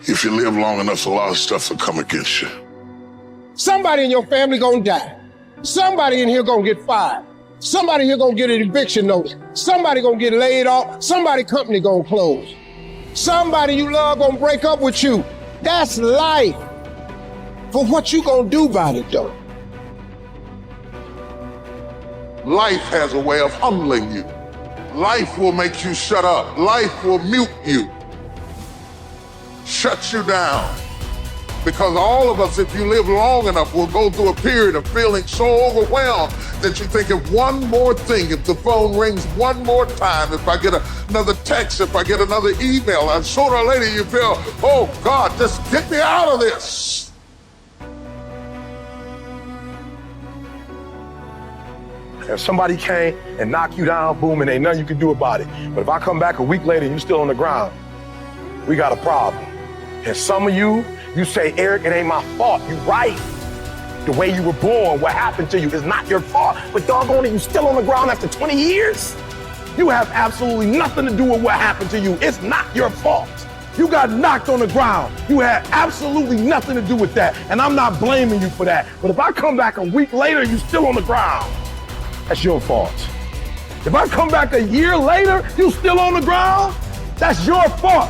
If you live long enough, a lot of stuff will come against you. Somebody in your family gonna die. Somebody in here gonna get fired. Somebody here gonna get an eviction notice. Somebody gonna get laid off. Somebody company gonna close. Somebody you love gonna break up with you. That's life. But what you gonna do about it though? Life has a way of humbling you. Life will make you shut up. Life will mute you, shut you down. Because all of us, if you live long enough, will go through a period of feeling so overwhelmed that you think of one more thing, if the phone rings one more time, if I get another text, if I get another email, and sooner or later you feel, oh God, just get me out of this. If somebody came and knocked you down, boom, and ain't nothing you can do about it. But if I come back a week later and you still on the ground, we got a problem. And some of you say, Eric, it ain't my fault. You right. The way you were born, what happened to you is not your fault. But doggone it, you still on the ground after 20 years? You have absolutely nothing to do with what happened to you. It's not your fault. You got knocked on the ground. You had absolutely nothing to do with that. And I'm not blaming you for that. But if I come back a week later, you still on the ground, that's your fault. If I come back a year later, you still on the ground, that's your fault.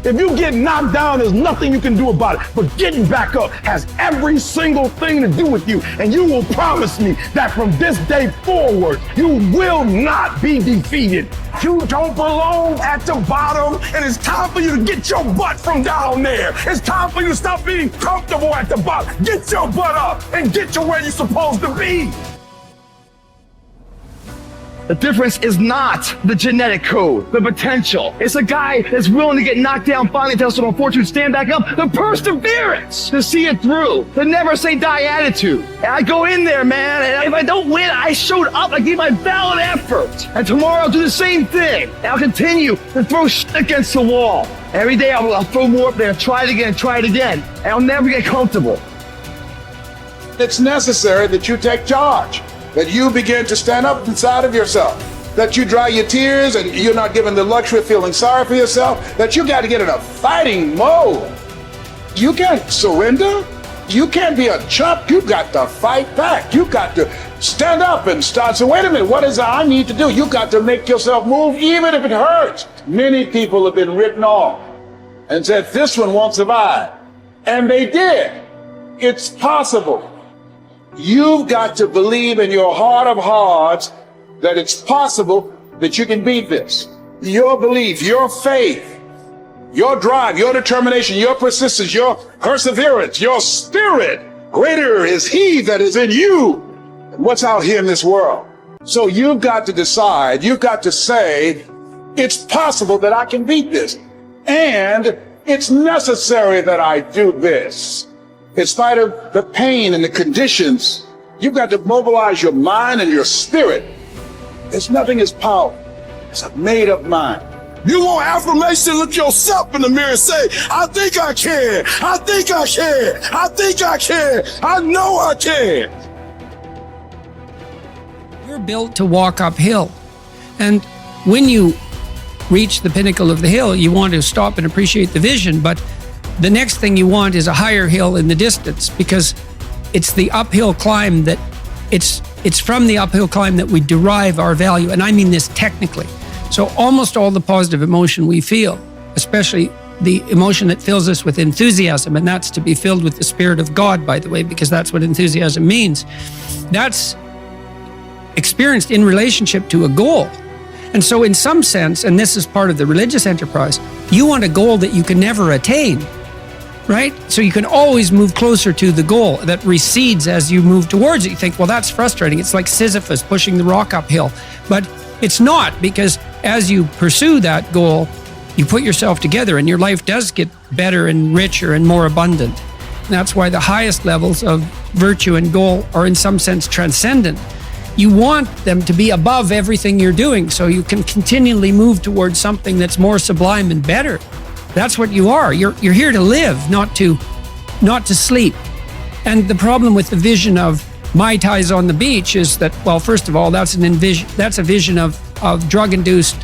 If you get knocked down, there's nothing you can do about it. But getting back up has every single thing to do with you. And you will promise me that from this day forward, you will not be defeated. You don't belong at the bottom, and it's time for you to get your butt from down there. It's time for you to stop being comfortable at the bottom. Get your butt up and get to where you're supposed to be. The difference is not the genetic code, the potential. It's a guy that's willing to get knocked down, finally test on fortune, stand back up, the perseverance to see it through, the never say die attitude. And I go in there, man, and if I don't win, I showed up, I gave my valid effort. And tomorrow I'll do the same thing. And I'll continue to throw shit against the wall. Every day I'll throw more up there, try it again, and I'll never get comfortable. It's necessary that you take charge, that you begin to stand up inside of yourself, that you dry your tears and you're not given the luxury of feeling sorry for yourself, that you got to get in a fighting mode. You can't surrender. You can't be a chump. You got to fight back. You got to stand up and start. So wait a minute, what is it I need to do? You got to make yourself move even if it hurts. Many people have been written off and said, this one won't survive. And they did. It's possible. You've got to believe in your heart of hearts that it's possible that you can beat this. Your belief, your faith, your drive, your determination, your persistence, your perseverance, your spirit. Greater is He that is in you than what's out here in this world. So you've got to decide, you've got to say, it's possible that I can beat this. And it's necessary that I do this. In spite of the pain and the conditions, you've got to mobilize your mind and your spirit. There's nothing as powerful. It's a made-up mind. You want affirmation, look yourself in the mirror and say, I think I can, I think I can, I think I can, I know I can. You're built to walk uphill. And when you reach the pinnacle of the hill, you want to stop and appreciate the vision, but the next thing you want is a higher hill in the distance, because it's the uphill climb that it's from the uphill climb that we derive our value. And I mean this technically. So almost all the positive emotion we feel, especially the emotion that fills us with enthusiasm, and that's to be filled with the Spirit of God, by the way, because that's what enthusiasm means. That's experienced in relationship to a goal. And so in some sense, and this is part of the religious enterprise, you want a goal that you can never attain, right? So you can always move closer to the goal that recedes as you move towards it. You think, well, that's frustrating. It's like Sisyphus pushing the rock uphill. But it's not, because as you pursue that goal, you put yourself together and your life does get better and richer and more abundant. And that's why the highest levels of virtue and goal are in some sense transcendent. You want them to be above everything you're doing so you can continually move towards something that's more sublime and better. That's what you are. You're here to live, not to sleep. And the problem with the vision of Mai Tais on the beach is that, well, first of all, that's a vision of drug-induced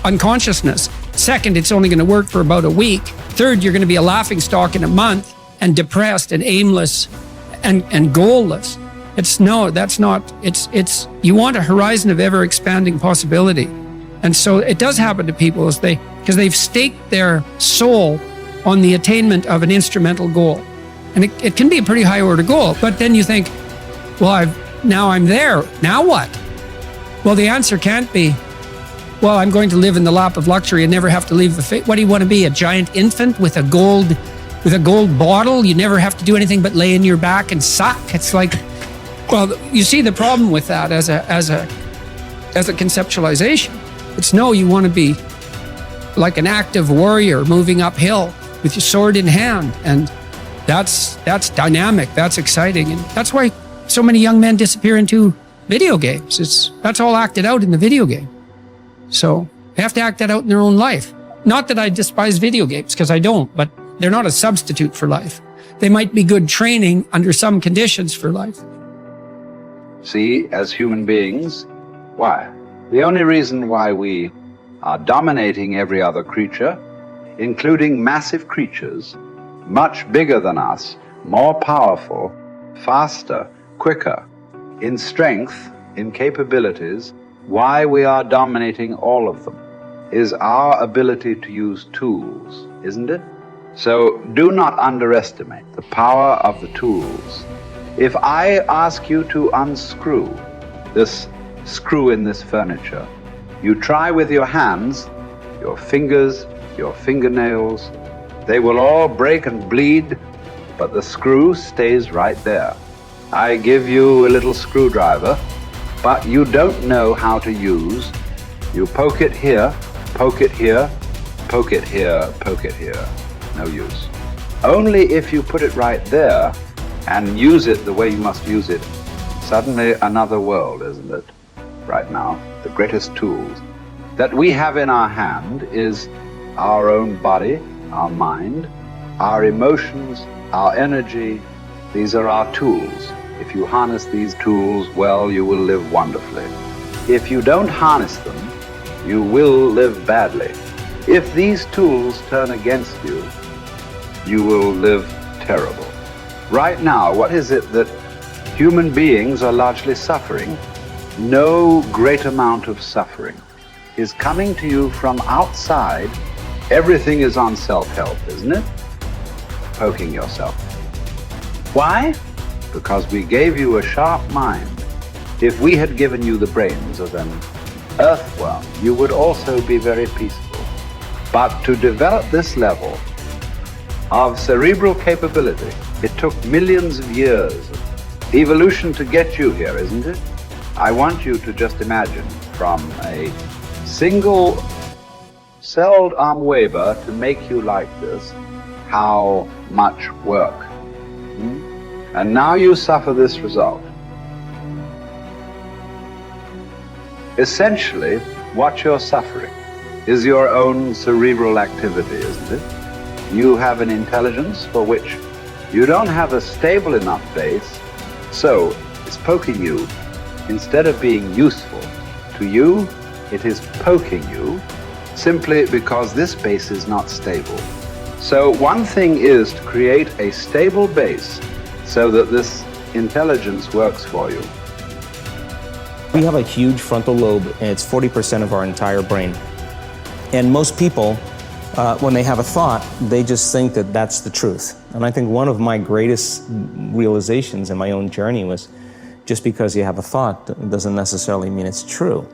unconsciousness. Second, it's only going to work for about a week. Third, you're going to be a laughingstock in a month and depressed and aimless and goalless. You want a horizon of ever expanding possibility. And so it does happen to people because they've staked their soul on the attainment of an instrumental goal. And it can be a pretty high order goal, but then you think, well, now I'm there. Now what? Well, the answer can't be, well, I'm going to live in the lap of luxury and never have to leave what do you want to be? A giant infant with a gold bottle? You never have to do anything but lay in your back and suck. It's like, well, you see the problem with that as a conceptualization. It's no, you want to be like an active warrior moving uphill with your sword in hand. And that's dynamic, that's exciting. And that's why so many young men disappear into video games. That's all acted out in the video game. So they have to act that out in their own life. Not that I despise video games, because I don't, but they're not a substitute for life. They might be good training under some conditions for life. See, as human beings, why? The only reason why we are dominating every other creature, including massive creatures, much bigger than us, more powerful, faster, quicker, in strength, in capabilities, why we are dominating all of them is our ability to use tools, isn't it? So do not underestimate the power of the tools. If I ask you to unscrew this screw in this furniture, you try with your hands, your fingers, your fingernails, they will all break and bleed, but the screw stays right there. I give you a little screwdriver, but you don't know how to use. You poke it here, poke it here, poke it here, poke it here. No use. Only if you put it right there and use it the way you must use it, suddenly another world, isn't it? Right now, the greatest tools that we have in our hand is our own body, our mind, our emotions, our energy. These are our tools. If you harness these tools well, you will live wonderfully. If you don't harness them, you will live badly. If these tools turn against you, you will live terrible. Right now, what is it that human beings are largely suffering? No great amount of suffering is coming to you from outside. Everything is on self-help, isn't it? Poking yourself. Why? Because we gave you a sharp mind. If we had given you the brains of an earthworm, you would also be very peaceful. But to develop this level of cerebral capability, it took millions of years of evolution to get you here, isn't it? I want you to just imagine from a single celled amoeba to make you like this, how much work. And now you suffer this result. Essentially, what you're suffering is your own cerebral activity, isn't it? You have an intelligence for which you don't have a stable enough base, so it's poking you. Instead of being useful to you, it is poking you simply because this base is not stable. So one thing is to create a stable base so that this intelligence works for you. We have a huge frontal lobe, and it's 40% of our entire brain. And most people, when they have a thought, they just think that that's the truth. And I think one of my greatest realizations in my own journey was just because you have a thought doesn't necessarily mean it's true.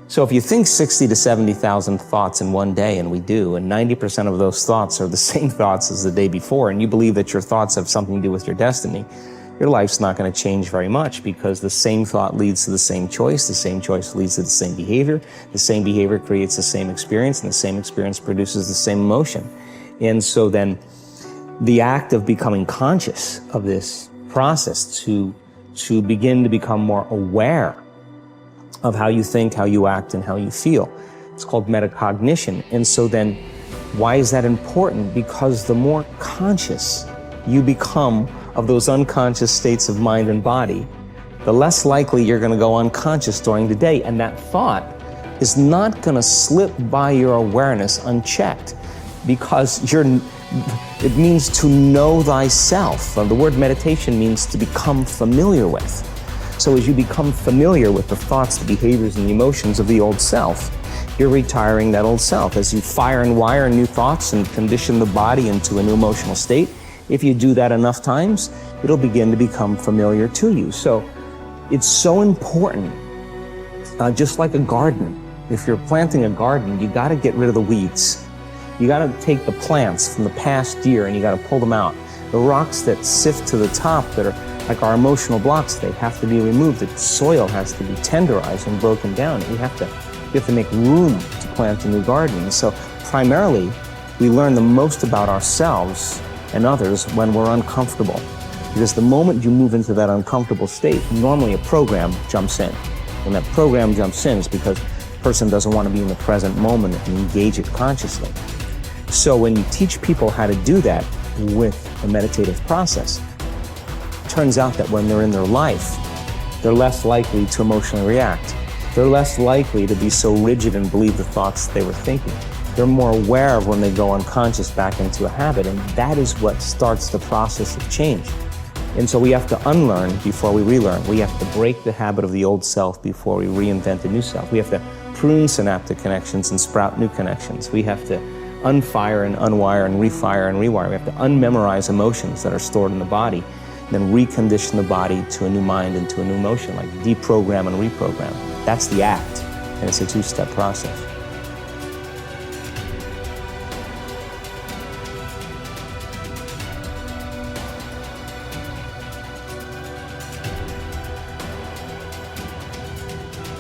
So if you think 60 to 70,000 thoughts in one day, and we do, and 90% of those thoughts are the same thoughts as the day before, and you believe that your thoughts have something to do with your destiny, your life's not going to change very much, because the same thought leads to the same choice leads to the same behavior creates the same experience, and the same experience produces the same emotion. And so then the act of becoming conscious of this process to begin to become more aware of how you think, how you act, and how you feel. It's called metacognition. And so then, why is that important? Because the more conscious you become of those unconscious states of mind and body, the less likely you're going to go unconscious during the day. And that thought is not going to slip by your awareness unchecked, because it means to know thyself. The word meditation means to become familiar with. So as you become familiar with the thoughts, the behaviors, and the emotions of the old self, you're retiring that old self. As you fire and wire new thoughts and condition the body into a new emotional state, if you do that enough times, it'll begin to become familiar to you. So it's so important, just like a garden. If you're planting a garden, you got to get rid of the weeds. You got to take the plants from the past year and you got to pull them out. The rocks that sift to the top that are like our emotional blocks, they have to be removed. The soil has to be tenderized and broken down. You have to make room to plant a new garden. So primarily, we learn the most about ourselves and others when we're uncomfortable. Because the moment you move into that uncomfortable state, normally a program jumps in. When that program jumps in, it's because the person doesn't want to be in the present moment and engage it consciously. So when you teach people how to do that with a meditative process, it turns out that when they're in their life, they're less likely to emotionally react. They're less likely to be so rigid and believe the thoughts they were thinking. They're more aware of when they go unconscious back into a habit, and that is what starts the process of change. And so we have to unlearn before we relearn. We have to break the habit of the old self before we reinvent a new self. We have to prune synaptic connections and sprout new connections. We have to unfire and unwire and refire and rewire. We have to unmemorize emotions that are stored in the body, then recondition the body to a new mind and to a new emotion, like deprogram and reprogram. That's the act, and it's a two-step process.